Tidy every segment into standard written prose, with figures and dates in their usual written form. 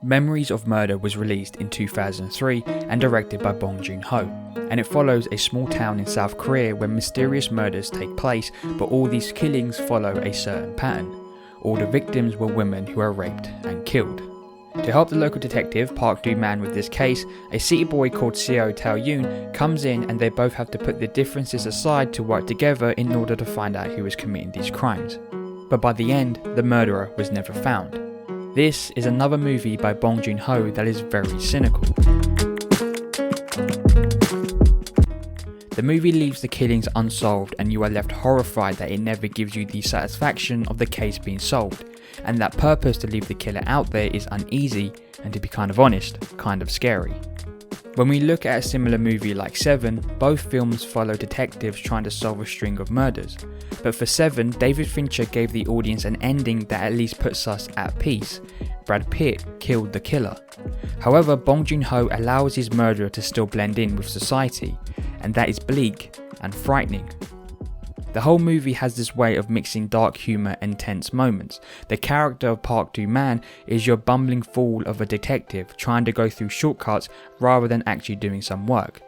Memories of Murder was released in 2003 and directed by Bong Joon Ho, and it follows a small town in South Korea where mysterious murders take place, but all these killings follow a certain pattern. All the victims were women who were raped and killed. To help the local detective Park Do-man with this case, a city boy called Seo Tae-Yoon comes in, and they both have to put their differences aside to work together in order to find out who is committing these crimes. But by the end, the murderer was never found. This is another movie by Bong Joon Ho that is very cynical. The movie leaves the killings unsolved, and you are left horrified that it never gives you the satisfaction of the case being solved, and that purpose to leave the killer out there is uneasy, and to be kind of honest, kind of scary. When we look at a similar movie like Seven, both films follow detectives trying to solve a string of murders. But for Seven, David Fincher gave the audience an ending that at least puts us at peace. Brad Pitt killed the killer. However, Bong Joon Ho allows his murderer to still blend in with society, and that is bleak and frightening. The whole movie has this way of mixing dark humour and tense moments. The character of Park Do-man is your bumbling fool of a detective trying to go through shortcuts rather than actually doing some work.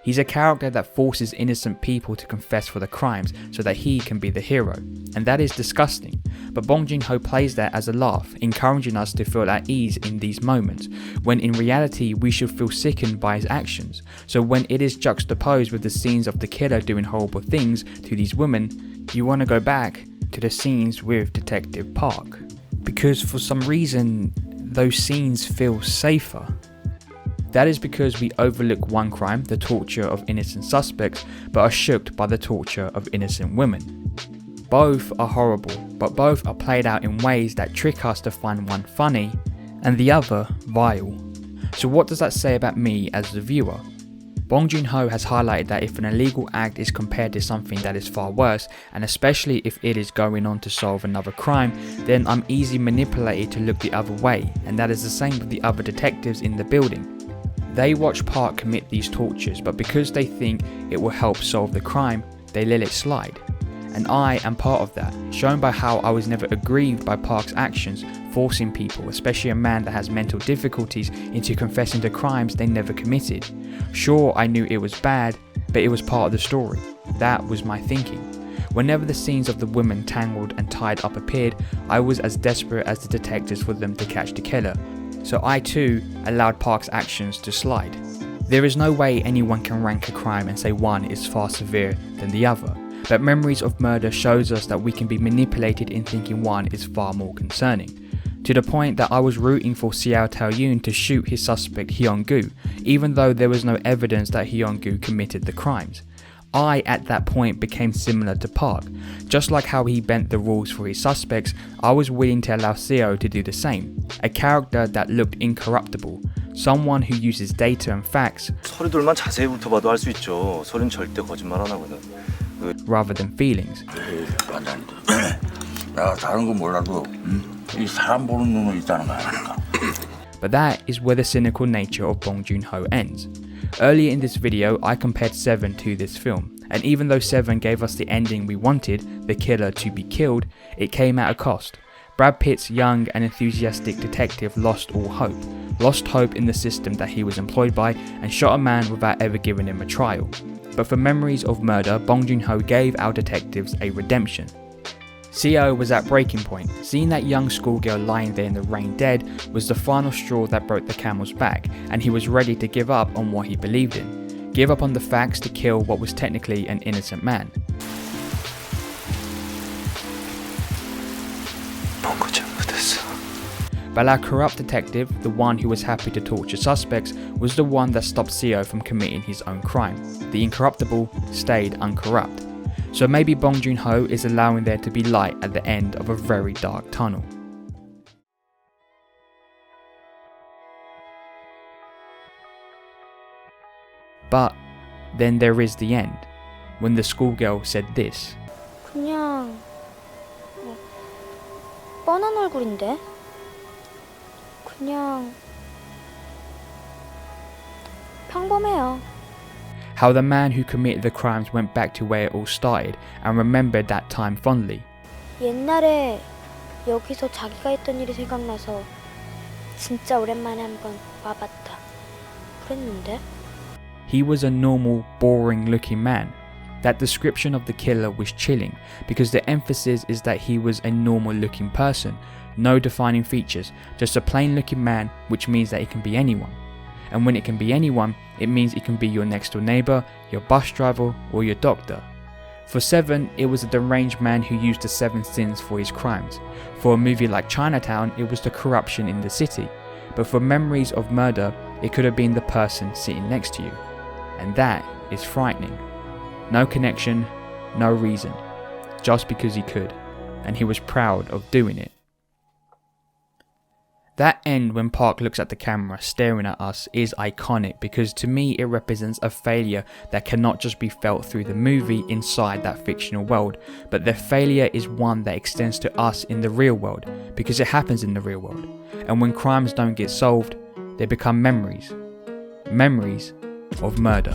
He's a character that forces innocent people to confess for the crimes so that he can be the hero, and that is disgusting. But Bong Joon Ho plays that as a laugh, encouraging us to feel at ease in these moments, when in reality we should feel sickened by his actions. So when it is juxtaposed with the scenes of the killer doing horrible things to these women, you want to go back to the scenes with Detective Park. Because for some reason, those scenes feel safer. That is because we overlook one crime, the torture of innocent suspects, but are shocked by the torture of innocent women. Both are horrible, but both are played out in ways that trick us to find one funny and the other vile. So what does that say about me as the viewer? Bong Joon Ho has highlighted that if an illegal act is compared to something that is far worse, and especially if it is going on to solve another crime, then I'm easily manipulated to look the other way, and that is the same with the other detectives in the building. They watch Park commit these tortures, but because they think it will help solve the crime, they let it slide. And I am part of that, shown by how I was never aggrieved by Park's actions, forcing people, especially a man that has mental difficulties, into confessing to crimes they never committed. Sure, I knew it was bad, but it was part of the story. That was my thinking. Whenever the scenes of the women tangled and tied up appeared, I was as desperate as the detectives for them to catch the killer. So I too allowed Park's actions to slide. There is no way anyone can rank a crime and say one is far severe than the other, but Memories of Murder shows us that we can be manipulated in thinking one is far more concerning. To the point that I was rooting for Seo Tae-Yoon to shoot his suspect Hyun-gu, even though there was no evidence that Hyun-gu committed the crimes. I, at that point, became similar to Park. Just like how he bent the rules for his suspects, I was willing to allow Seo to do the same. A character that looked incorruptible. Someone who uses data and facts 서류들만 자세히부터 봐도 알 수 있죠. 서류는 절대 거짓말 안 하거든. rather than feelings. 내가 다른 건 몰라도 이 사람 보는 눈은 있다는 거 아니까. But that is where the cynical nature of Bong Joon Ho ends. Earlier in this video, I compared Seven to this film, and even though Seven gave us the ending we wanted, the killer to be killed, it came at a cost. Brad Pitt's young and enthusiastic detective lost all hope. Lost hope in the system that he was employed by, and shot a man without ever giving him a trial. But for Memories of Murder, Bong Joon Ho gave our detectives a redemption. Seo was at breaking point. Seeing that young schoolgirl lying there in the rain dead was the final straw that broke the camel's back, and he was ready to give up on what he believed in. Give up on the facts to kill what was technically an innocent man. But our corrupt detective, the one who was happy to torture suspects, was the one that stopped Seo from committing his own crime. The incorruptible stayed uncorrupt. So maybe Bong Joon Ho is allowing there to be light at the end of a very dark tunnel. But then there is the end, when the schoolgirl said this. 그냥 뻔한 얼굴인데? 그냥 평범해요. How the man who committed the crimes went back to where it all started and remembered that time fondly. 옛날에 여기서 자기가 했던 일이 생각나서 진짜 오랜만에 한번 와봤다. 그랬는데? He was a normal, boring-looking man. That description of the killer was chilling because the emphasis is that he was a normal-looking person, no defining features, just a plain-looking man, which means that it can be anyone. And when it can be anyone, it means it can be your next-door neighbour, your bus driver, or your doctor. For Seven, it was a deranged man who used the 7 sins for his crimes. For a movie like Chinatown, it was the corruption in the city. But for memories of murder, it could have been the person sitting next to you. And that is frightening. No connection, no reason. Just because he could. And he was proud of doing it. That end when Park looks at the camera staring at us is iconic because to me it represents a failure that cannot just be felt through the movie inside that fictional world, but the failure is one that extends to us in the real world because it happens in the real world. And when crimes don't get solved, they become memories. Memories of murder.